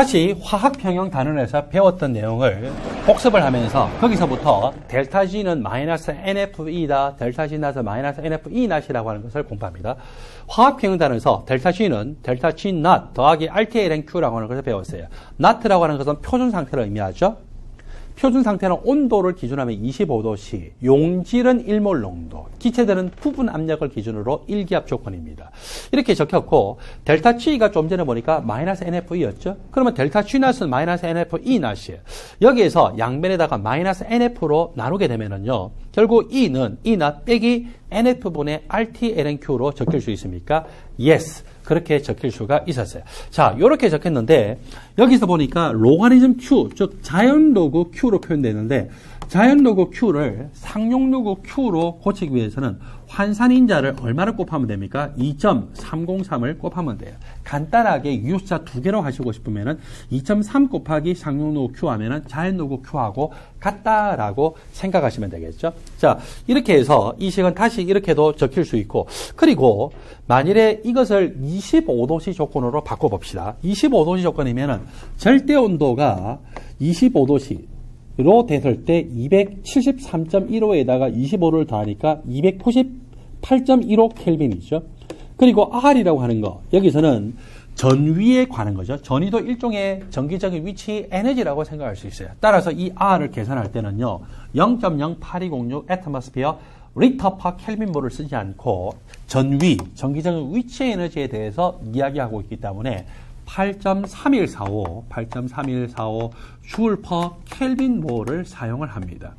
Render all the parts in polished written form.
다시 화학평형 단원에서 배웠던 내용을 복습을 하면서 거기서부터 델타 G는 마이너스 NFE다. 델타 G 나서 마이너스 NFE 낫이라고 하는 것을 공부합니다. 화학평형 단원에서 델타 G는 델타 G not 더하기 RTLNQ라고 하는 것을 배웠어요. not라고 하는 것은 표준 상태를 의미하죠. 표준 상태는 온도를 기준으로 하면 25도씨, 용질은 1몰 농도, 기체들은 부분 압력을 기준으로 일기압 조건입니다. 이렇게 적혔고 델타 G가 좀 전에 보니까 마이너스 NFE였죠. 그러면 델타 G 낫은 마이너스 NFE 낫이에요. 여기에서 양변에다가 마이너스 NF로 나누게 되면은요, 결국 E는 E 낫 빼기 NF분의 RTLNQ로 적힐 수 있습니까? Yes. 그렇게 적힐 수가 있었어요. 자, 이렇게 적혔는데 여기서 보니까 로가리즘 Q, 즉 자연로그 Q로 표현되는데 자연로그 Q를 상용로그 Q로 고치기 위해서는 환산인자를 얼마를 곱하면 됩니까? 2.303을 곱하면 돼요. 간단하게 유효수차 두 개로 하시고 싶으면은 2.3 곱하기 상용로그 Q 하면은 자연로그 Q하고 같다라고 생각하시면 되겠죠. 자, 이렇게 해서 이 식은 다시 이렇게도 적힐 수 있고, 그리고 만일에 이것을 25도씨 조건으로 바꿔봅시다. 25도씨 조건이면은 절대 온도가 25도씨로 됐을 때 273.15에다가 25를 더하니까 298.15 켈빈이죠. 그리고 R이라고 하는 거, 여기서는 전위에 관한 거죠. 전위도 일종의 전기적인 위치 에너지라고 생각할 수 있어요. 따라서 이 R을 계산할 때는요, 0.0826 atmosphere 리터 퍼 켈빈볼을 쓰지 않고 전위, 전기적인 위치 에너지에 대해서 이야기하고 있기 때문에 8.3145 줄 퍼 켈빈몰을 사용을 합니다.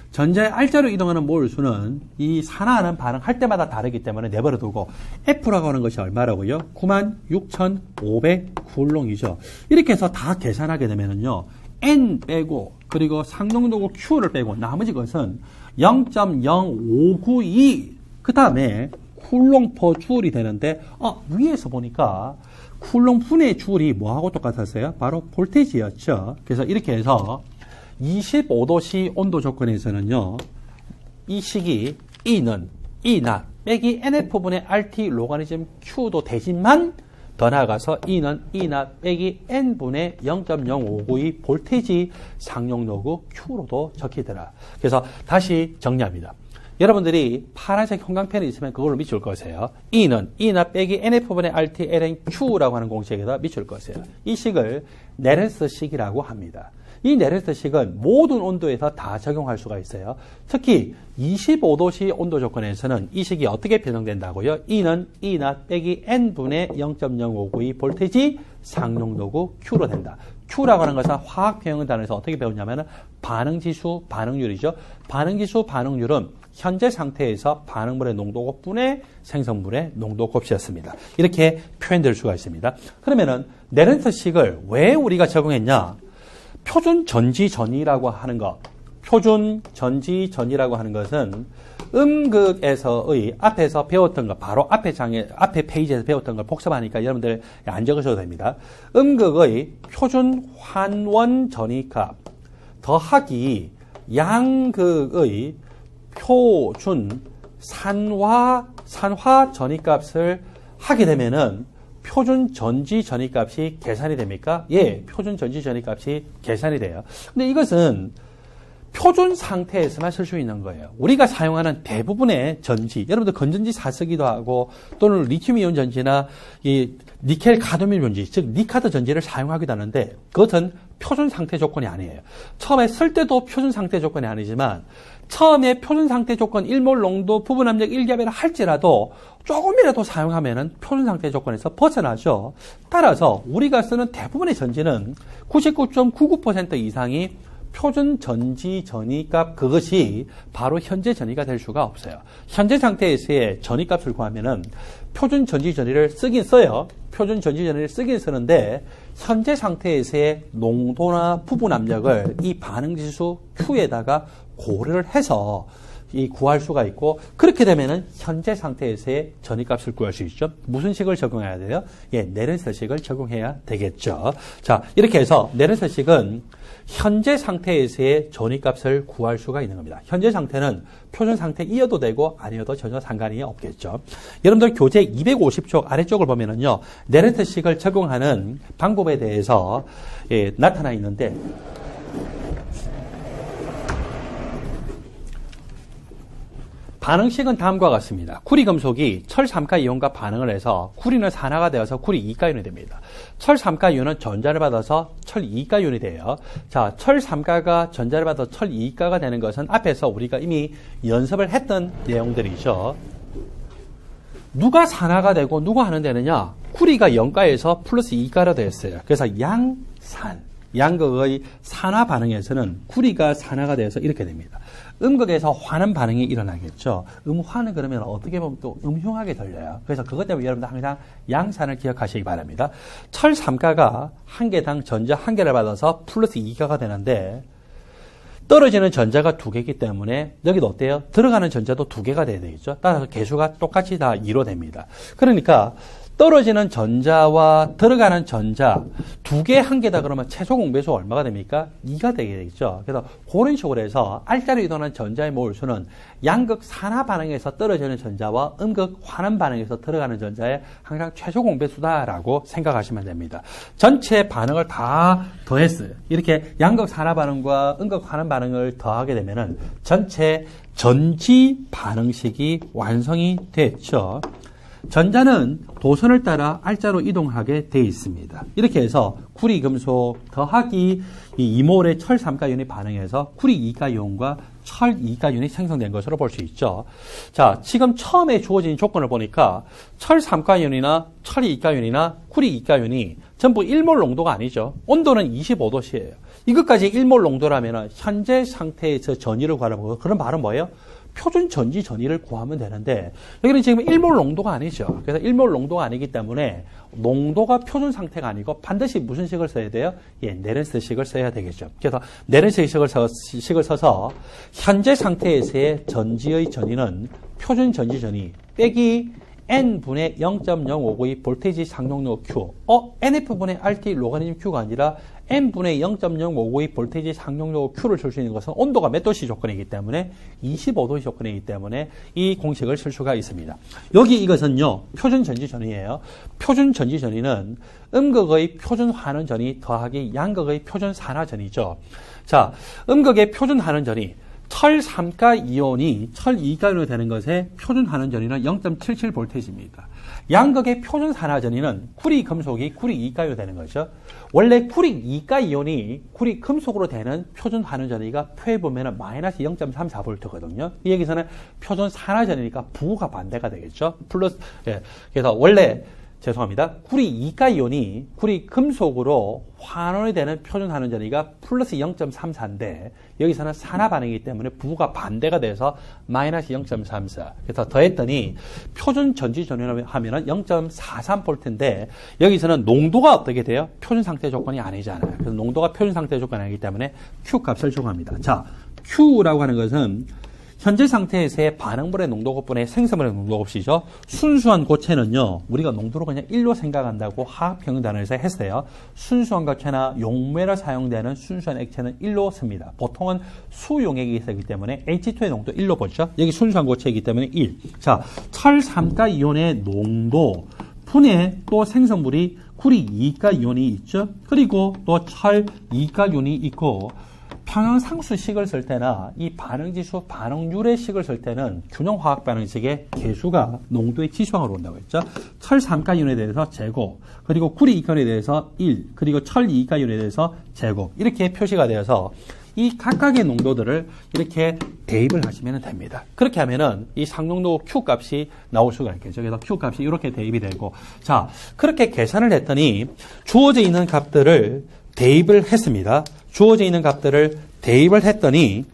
전자의 R자로 이동하는 몰수는 이 산화하는 반응할 때마다 다르기 때문에 내버려 두고 F라고 하는 것이 얼마라고요? 96,500쿨롱이죠. 이렇게 해서 다 계산하게 되면은요, N 빼고 그리고 상용도구 Q를 빼고 나머지 것은 0.0592 그 다음에 쿨롱 퍼 줄이 되는데 위에서 보니까 쿨롱 분의 줄이 뭐하고 똑같았어요? 바로 볼테이지였죠. 그래서 이렇게 해서 25도씨 온도 조건에서는요, 이 식이 E는 E 낫 빼기 NF분의 RT 로가리즘 Q도 되지만 더 나아가서 E는 E 낫 빼기 N분의 0.0592 볼테이지 상용로그 Q로도 적히더라. 그래서 다시 정리합니다. 여러분들이 파란색 형광펜이 있으면 그걸로 미줄 것이에요. E는 E 낫 빼기 NF분의 RT ln Q라고 하는 공식에다 미줄 것이에요. 이 식을 네레스 식이라고 합니다. 이 네레스 식은 모든 온도에서 다 적용할 수가 있어요. 특히 25도씨 온도 조건에서는 이 식이 어떻게 변형된다고요? E는 E 낫 빼기 N분의 0.0592 볼테이지 상용로그 Q로 된다. Q라고 하는 것은 화학평형 단원에서 어떻게 배웠냐면 반응지수, 반응률이죠. 반응지수, 반응률은 현재 상태에서 반응물의 농도 곱분의 생성물의 농도 곱이었습니다. 이렇게 표현될 수가 있습니다. 그러면은 네렌스식을 왜 우리가 적용했냐? 표준 전지전이라고 하는 것, 표준 전지전이라고 하는 것은 음극에서의 앞에서 배웠던 것, 바로 앞에 페이지에서 배웠던 걸 복습하니까 여러분들 안 적으셔도 됩니다. 음극의 표준 환원 전이값 더하기 양극의 표준 산화 전이값을 하게 되면은 표준 전지 전이값이 계산이 됩니까? 예, 표준 전지 전이값이 계산이 돼요. 근데 이것은 표준 상태에서만 쓸 수 있는 거예요. 우리가 사용하는 대부분의 전지, 여러분들 건전지 사쓰기도 하고 또는 리튬이온 전지나 이 니켈 카드뮴 전지, 즉 니카드 전지를 사용하기도 하는데 그것은 표준 상태 조건이 아니에요. 처음에 쓸 때도 표준 상태 조건이 아니지만 처음에 표준 상태 조건 1몰 농도 부분 압력 1기압이라 할지라도 조금이라도 사용하면은 표준 상태 조건에서 벗어나죠. 따라서 우리가 쓰는 대부분의 전지는 99.99% 이상이 표준 전지 전이값, 그것이 바로 현재 전이가 될 수가 없어요. 현재 상태에서의 전이값을 구하면은 표준 전지 전이를 쓰긴 써요. 표준 전지 전이를 쓰긴 쓰는데 현재 상태에서의 농도나 부분 압력을 이 반응지수 Q에다가 고려를 해서 구할 수가 있고, 그렇게 되면은 현재 상태에서의 전위값을 구할 수 있죠. 무슨 식을 적용해야 돼요? 예, 네렌스식을 적용해야 되겠죠. 자, 이렇게 해서 네렌스식은 현재 상태에서의 전위값을 구할 수가 있는 겁니다. 현재 상태는 표준 상태이어도 되고 아니어도 전혀 상관이 없겠죠. 여러분들 교재 250쪽 아래쪽을 보면은요, 네렌스식을 적용하는 방법에 대해서 나타나 있는데, 반응식은 다음과 같습니다. 구리금속이 철3가 이온과 반응을 해서 구리는 산화가 되어서 구리 2가이온이 됩니다. 철3가 이온은 전자를 받아서 철2가이온이 돼요. 자, 철3가가 전자를 받아서 철2가가 되는 것은 앞에서 우리가 이미 연습을 했던 내용들이죠. 누가 산화가 되고 누가 하는 데느냐? 구리가 0가에서 플러스 2가로 되었어요. 그래서 양극의 산화 반응에서는 구리가 산화가 되어서 이렇게 됩니다. 음극에서 화는 반응이 일어나겠죠. 음화는 그러면 어떻게 보면 또 음흉하게 들려요. 그래서 그것 때문에 여러분들 항상 양산을 기억하시기 바랍니다. 철 3가가 한 개당 전자 한 개를 받아서 플러스 2가가 되는데, 떨어지는 전자가 2개이기 때문에 여기도 어때요? 들어가는 전자도 2개가 돼야 되겠죠. 따라서 개수가 똑같이 다 2로 됩니다. 그러니까 떨어지는 전자와 들어가는 전자 2개 한 개다 그러면 최소 공배수 얼마가 됩니까? 2가 되게 되겠죠. 그래서 그런 식으로 해서 R자로 이동하는 전자의 몰수는 양극 산화 반응에서 떨어지는 전자와 음극 환원 반응에서 들어가는 전자의 항상 최소 공배수다라고 생각하시면 됩니다. 전체 반응을 다 더했어요. 이렇게 양극 산화 반응과 음극 환원 반응을 더하게 되면은 전체 전지 반응식이 완성이 됐죠. 전자는 도선을 따라 R자로 이동하게 되어 있습니다. 이렇게 해서 구리 금속 더하기 이 2몰의 철 3가이온이 반응해서 구리 2가이온과 철 2가이온이 생성된 것으로 볼 수 있죠. 자, 지금 처음에 주어진 조건을 보니까 철 3가이온이나 철 2가이온이나 구리 2가이온이 전부 1몰 농도가 아니죠. 온도는 25도씨예요. 이것까지 1몰 농도라면 현재 상태에서 전위를 구하라고, 그런 말은 뭐예요? 표준 전지 전위를 구하면 되는데, 여기는 지금 1몰 농도가 아니죠. 그래서 1몰 농도가 아니기 때문에 농도가 표준 상태가 아니고 반드시 무슨 식을 써야 돼요? 예, 네렌스식을 써야 되겠죠. 그래서 네렌스식을 써서 현재 상태에서의 전지의 전위는 표준 전지 전위 빼기 N분의 0.0592 볼테이지 상용로 Q. NF분의 RT 로가리즘 Q가 아니라 N분의 0.0592 볼테이지 상용로 Q를 쓸 수 있는 것은 온도가 몇 도씨 조건이기 때문에 25도씨 조건이기 때문에 이 공식을 쓸 수가 있습니다. 여기 이것은요, 표준 전지 전위예요. 표준 전지 전위는 음극의 표준 환원 전위 더하기 양극의 표준 산화 전위죠. 자, 음극의 표준 환원 전위. 철 3가 이온이 철 2가이온이 되는 것의 표준 환원 전위는 0.77 볼테이지입니다. 양극의 표준 산화 전위는 구리 금속이 구리 2가이온 되는 거죠. 원래 구리 2가 이온이 구리 금속으로 되는 표준 환원 전위가 표에 보면은 마이너스 0.34 볼트거든요. 이 여기서는 표준 산화 전위니까 부호가 반대가 되겠죠. 플러스, 예. 그래서 원래 죄송합니다. 구리 2가 이온이 구리 금속으로 환원이 되는 표준 환원 전위가 플러스 0.34인데 여기서는 산화 반응이기 때문에 부호가 반대가 돼서 마이너스 0.34. 그래서 더했더니 표준 전지 전위를 하면은 0.43볼트인데 여기서는 농도가 어떻게 돼요? 표준 상태 조건이 아니잖아요. 그래서 농도가 표준 상태 조건이 아니기 때문에 Q 값을 적용합니다. 자, Q라고 하는 것은 현재 상태에서의 반응물의 농도곱분의 생성물의 농도곱이죠. 순수한 고체는요, 우리가 농도를 그냥 1로 생각한다고 화학평단에서 했어요. 순수한 고체나 용매로 사용되는 순수한 액체는 1로 씁니다. 보통은 수용액이 있기 때문에 H2의 농도 1로 보죠. 여기 순수한 고체이기 때문에 1. 자, 철 3가 이온의 농도 분해 또 생성물이 구리 2가 이온이 있죠. 그리고 또 철 2가 이온이 있고, 평형상수식을 쓸 때나 이 반응지수, 반응률의 쓸 때는 균형화학 반응식의 개수가 농도의 지수항으로 온다고 했죠. 철 3가이온에 대해서 제곱, 그리고 구리 2가이온에 대해서 1, 그리고 철 2가이온에 대해서 제곱, 이렇게 표시가 되어서 이 각각의 농도들을 이렇게 대입을 하시면 됩니다. 그렇게 하면은 이 상용도 Q 값이 나올 수가 있겠죠. 그래서 Q 값이 이렇게 대입이 되고, 자, 그렇게 계산을 했더니 주어져 있는 값들을 대입을 했습니다. 주어져 있는 값들을 대입을 했더니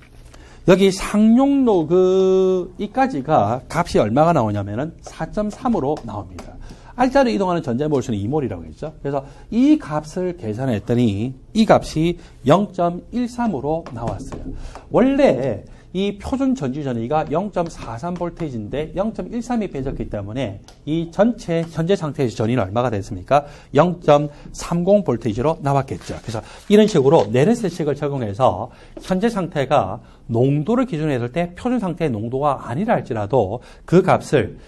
여기 상용로 이까지가 값이 얼마가 나오냐면은 4.3으로 나옵니다. R자로 이동하는 전자의 몰수는 2몰이라고 했죠. 그래서 이 값을 계산했더니 이 값이 0.13으로 나왔어요. 원래 이 표준 전지 전위가 0.43V인데 0.13이 빼졌기 때문에 이 전체 현재 상태에서 전위는 얼마가 됐습니까? 0.30V로 나왔겠죠. 그래서 이런 식으로 네렌스식을 적용해서 현재 상태가 농도를 기준으로 했을 때 표준 상태의 농도가 아니라 할지라도 그 값을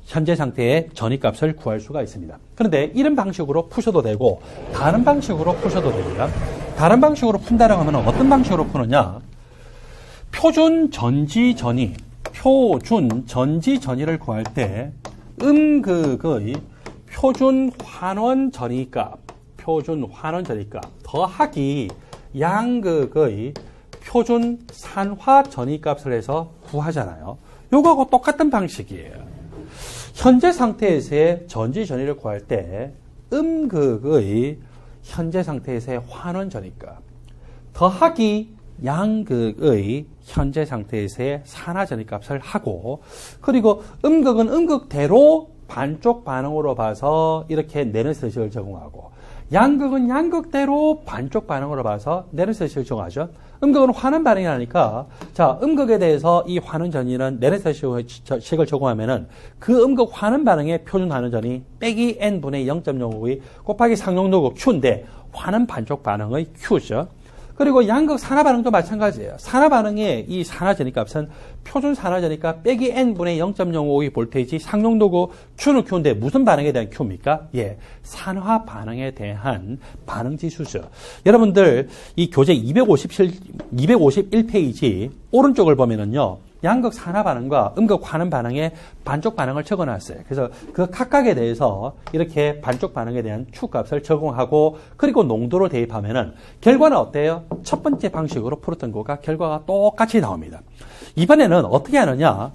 현재 상태의 전위값을 구할 수가 있습니다. 그런데 이런 방식으로 푸셔도 되고 다른 방식으로 푸셔도 됩니다. 다른 방식으로 푼다라고 하면 어떤 방식으로 푸느냐? 표준 전지 전위, 표준 전지 전위를 구할 때 음극의 표준 환원 전위값, 표준 환원 전위값 더하기 양극의 표준 산화 전위값을 해서 구하잖아요. 요거하고 똑같은 방식이에요. 현재 상태에서의 전지 전위를 구할 때 음극의 현재 상태에서의 환원 전위값 더하기 양극의 현재 상태에서의 산화 전위값을 하고, 그리고 음극은 음극대로 반쪽 반응으로 봐서 이렇게 네른스식을 적용하고, 양극은 양극대로 반쪽 반응으로 봐서 네른스식을 적용하죠. 음극은 환원 반응이 나니까, 자, 음극에 대해서 이 환원 전위는 네른스식을 적용하면은 그 음극 환원 반응의 표준 환원 전위 빼기 n분의 0.05의 곱하기 상용도구 Q인데 환원 반쪽 반응의 Q죠. 그리고 양극 산화 반응도 마찬가지예요. 산화 반응의 이 산화 전위값은 표준 산화 전위값 빼기 n분의 0.05의 볼테이지 상용도구 Q는 Q인데 무슨 반응에 대한 Q입니까? 예, 산화 반응에 대한 반응 지수죠. 여러분들 이 교재 251페이지 오른쪽을 보면은요. 양극 산화 반응과 음극 환원 반응의 반쪽 반응을 적어놨어요. 그래서 그 각각에 대해서 이렇게 반쪽 반응에 대한 Q값을 적용하고, 그리고 농도를 대입하면은 결과는 어때요? 첫 번째 방식으로 풀었던 거가 결과가 똑같이 나옵니다. 이번에는 어떻게 하느냐?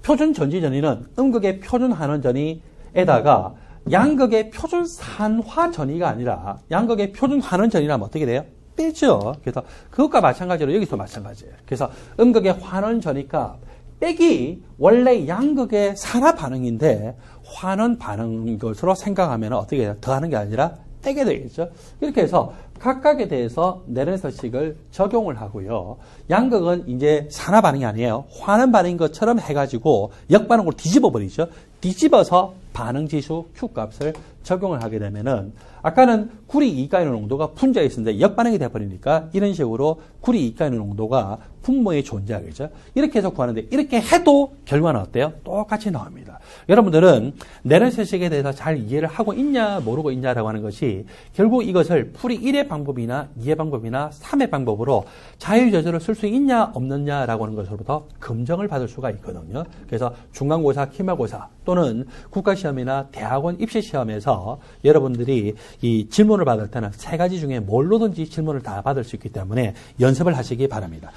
표준 전지 전위는 음극의 표준 환원 전위에다가 양극의 표준 산화 전위가 아니라 양극의 표준 환원 전위라면 어떻게 돼요? 빼죠. 그래서 그것과 마찬가지로 여기서 마찬가지예요. 그래서 음극의 환원 전위값 빼기 원래 양극의 산화 반응인데 환원 반응인 것으로 생각하면 어떻게 해요? 더하는 게 아니라 떼게 되겠죠. 이렇게 해서 각각에 대해서 네른서식을 적용을 하고요. 양극은 이제 산화 반응이 아니에요. 환원 반응인 것처럼 해가지고 역반응으로 뒤집어 버리죠. 뒤집어서 반응 지수 Q값을 적용을 하게 되면은 아까는 구리 이가의 농도가 분자에 있었는데 역반응이 돼버리니까 이런 식으로 구리 이가의 농도가 분모에 존재하겠죠. 이렇게 해서 구하는데 이렇게 해도 결과는 어때요? 똑같이 나옵니다. 여러분들은 네른서식에 대해서 잘 이해를 하고 있냐 모르고 있냐라고 하는 것이 결국 이것을 풀이 1의 방법이나 2의 방법이나 3의 방법으로 자유저절로 쓸 수 있냐 없느냐라고 하는 것으로부터 검증을 받을 수가 있거든요. 그래서 중간고사,期末고사 또는 국가시험이나 대학원 입시시험에서 여러분들이 이 질문을 받을 때는 세 가지 중에 뭘로든지 질문을 다 받을 수 있기 때문에 연습을 하시기 바랍니다.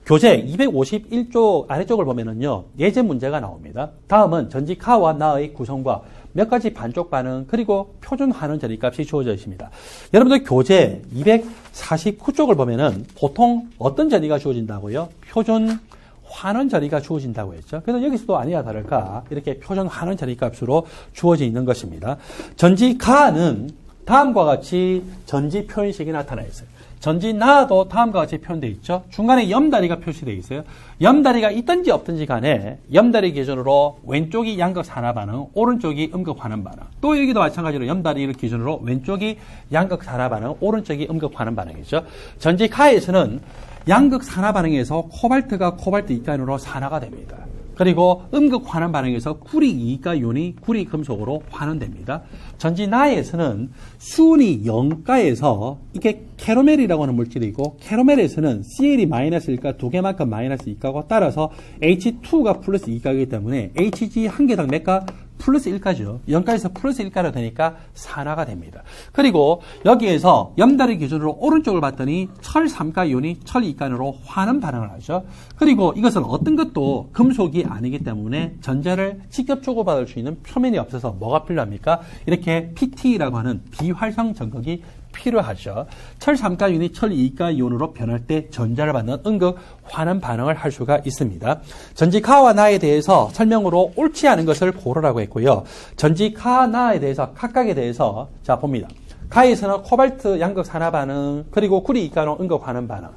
교재 251쪽 아래쪽을 보면은요, 예제 문제가 나옵니다. 다음은 전지 카와 나의 구성과 몇 가지 반쪽 반응 그리고 표준 환원 전위값이 주어져 있습니다. 여러분들 교재 249쪽을 보면은 보통 어떤 전위가 주어진다고요? 표준 환원 전위가 주어진다고 했죠. 그래서 여기서도 아니나 다를까 이렇게 표준 환원 전위값으로 주어져 있는 것입니다. 전지 가는 다음과 같이 전지 표현식이 나타나 있어요. 전지 나도 다음과 같이 표현되어 있죠. 중간에 염다리가 표시되어 있어요. 염다리가 있든지 없든지 간에 염다리 기준으로 왼쪽이 양극 산화 반응, 오른쪽이 음극 환원 반응. 또 여기도 마찬가지로 염다리를 기준으로 왼쪽이 양극 산화 반응, 오른쪽이 음극 환원 반응이죠. 전지 카에서는 양극 산화 반응에서 코발트가 코발트 이가연으로 산화가 됩니다. 그리고 음극 환원 반응에서 구리 이가연이 구리 금속으로 환원됩니다. 전지 나에서는 수은이 0가에서 이게 캐로멜이라고 하는 물질이 있고, 캐로멜에서는 CL이 마이너스 1가 두 개만큼 마이너스 2가고, 따라서 H2가 플러스 2가이기 때문에 HG 한 개당 몇 가? 플러스 1가죠. 0가에서 플러스 1가로 되니까 산화가 됩니다. 그리고 여기에서 염다리 기준으로 오른쪽을 봤더니 철 3가 이온이 철 2가연으로 환원 반응을 하죠. 그리고 이것은 어떤 것도 금속이 아니기 때문에 전자를 직접 주고받을 수 있는 표면이 없어서 뭐가 필요합니까? 이렇게 PT라고 하는 비활성 전극이 필요하죠. 철 3가 이온이 철 2가 이온으로 변할 때 전자를 받는 음극 환원 반응을 할 수가 있습니다. 전지 카와 나에 대해서 설명으로 옳지 않은 것을 고르라고 했고요. 전지 카, 나에 대해서 각각에 대해서 자 봅니다. 카에서는 코발트 양극 산화 반응, 그리고 구리 이가로 음극 환원 반응.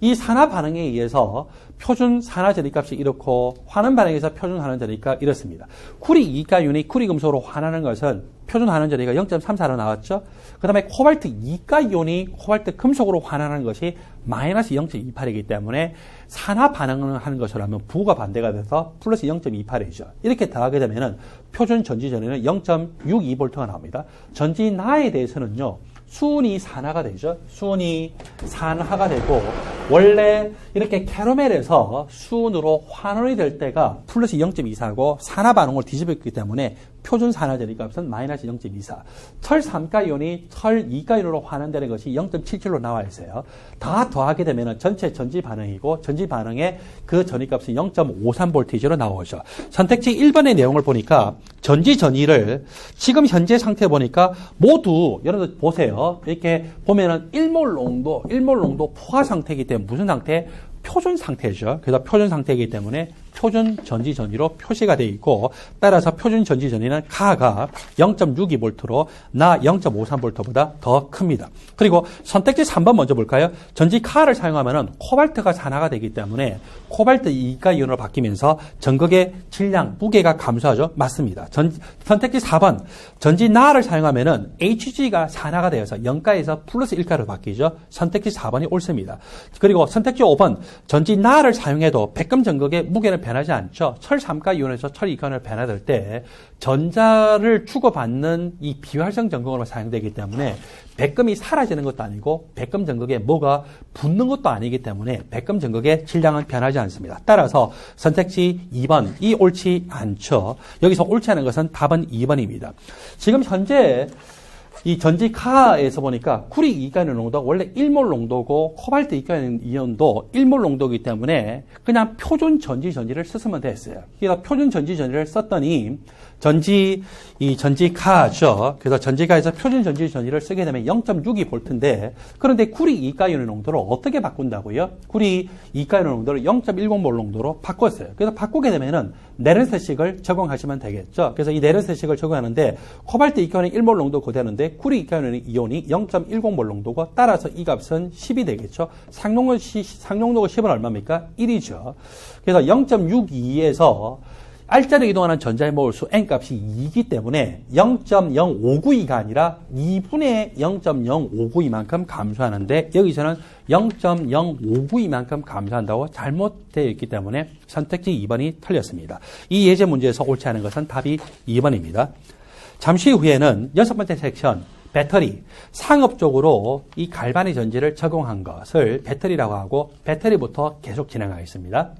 이 산화 반응에 의해서 표준 산화 전이값이 이렇고 환원 반응에 의해서 표준 환원 전이값 이렇습니다. 쿠리 이가윤이 쿠리 금속으로 환하는 것은 표준 환원 전이가 0.34로 나왔죠. 그 다음에 코발트 이가윤이 코발트 금속으로 환하는 것이 마이너스 0.28이기 때문에 산화 반응을 하는 것으로 하면 부가 반대가 돼서 플러스 0.28이죠. 이렇게 더하게 되면은 표준 전지 전이는 0.62V가 나옵니다. 전지 나에 대해서는요. 수은이 산화가 되죠. 수은이 산화가 되고 원래 이렇게 캐러멜에서 수은으로 환원이 될 때가 플러스 0.24고 산화 반응을 뒤집었기 때문에 표준 산화 전이값은 마이너스 0.24. 철 3가이온이 철 2가이온으로 환원되는 것이 0.77로 나와 있어요. 다 더하게 되면 전체 전지 반응이고 전지 반응의 그 전이값은 0.53V로 나오죠. 선택지 1번의 내용을 보니까 전지 전이를 지금 현재 상태 보니까 모두 여러분들 보세요. 이렇게 보면은 1몰 농도 포화 상태이기 때문에 무슨 상태? 표준 상태죠. 그래서 표준 상태이기 때문에 표준 전지 전이로 표시가 되어 있고 따라서 표준 전지 전이는 가가 0.62V로 나 0.53V보다 더 큽니다. 그리고 선택지 3번 먼저 볼까요? 전지 카를 사용하면은 코발트가 산화가 되기 때문에 코발트 이가 이온으로 바뀌면서 전극의 질량, 무게가 감소하죠. 맞습니다. 선택지 4번 전지 나를 사용하면은 HG가 산화가 되어서 0가에서 플러스 1가로 바뀌죠. 선택지 4번이 옳습니다. 그리고 선택지 5번 전지 나를 사용해도 백금 전극의 무게는 변하지 않죠. 철 3가 이온에서 철 2가를 변화될 때 전자를 주고받는 이 비활성 전극으로 사용되기 때문에 백금이 사라지는 것도 아니고 백금 전극에 뭐가 붙는 것도 아니기 때문에 백금 전극의 질량은 변하지 않습니다. 따라서 선택지 2번 이 옳지 않죠. 여기서 옳지 않은 것은 답은 2번입니다. 지금 현재 이 전지카에서 보니까 쿠리 이가이온 농도가 원래 1몰 농도고 코발트 이가이온도 1몰 농도이기 때문에 그냥 표준 전지를 썼으면 됐어요. 그래서 표준 전지를 썼더니 전지카죠. 그래서 전지카에서 표준 전지를 쓰게 되면 0.62V인데 그런데 쿠리 이가이온 농도를 어떻게 바꾼다고요? 쿠리 이가이온 농도를 0.10몰 농도로 바꿨어요. 그래서 바꾸게 되면은 네른셋식을 적용하시면 되겠죠. 그래서 이 네른셋식을 적용하는데 코발트 이가이온이 1몰 농도 그대로인데 쿠리 이가이온 이온이 0.10몰 농도고 따라서 이 값은 10이 되겠죠. 상용도가 10은 얼마입니까? 1이죠. 그래서 0.62에서 R자로 이동하는 전자의 몰수 N값이 2이기 때문에 0.0592가 아니라 2분의 0.0592만큼 감소하는데 여기서는 0.0592만큼 감소한다고 잘못되어 있기 때문에 선택지 2번이 틀렸습니다. 이 예제 문제에서 옳지 않은 것은 답이 2번입니다. 잠시 후에는 6번째 섹션 배터리, 상업적으로 이 갈바닉 전지를 적용한 것을 배터리라고 하고 배터리부터 계속 진행하겠습니다.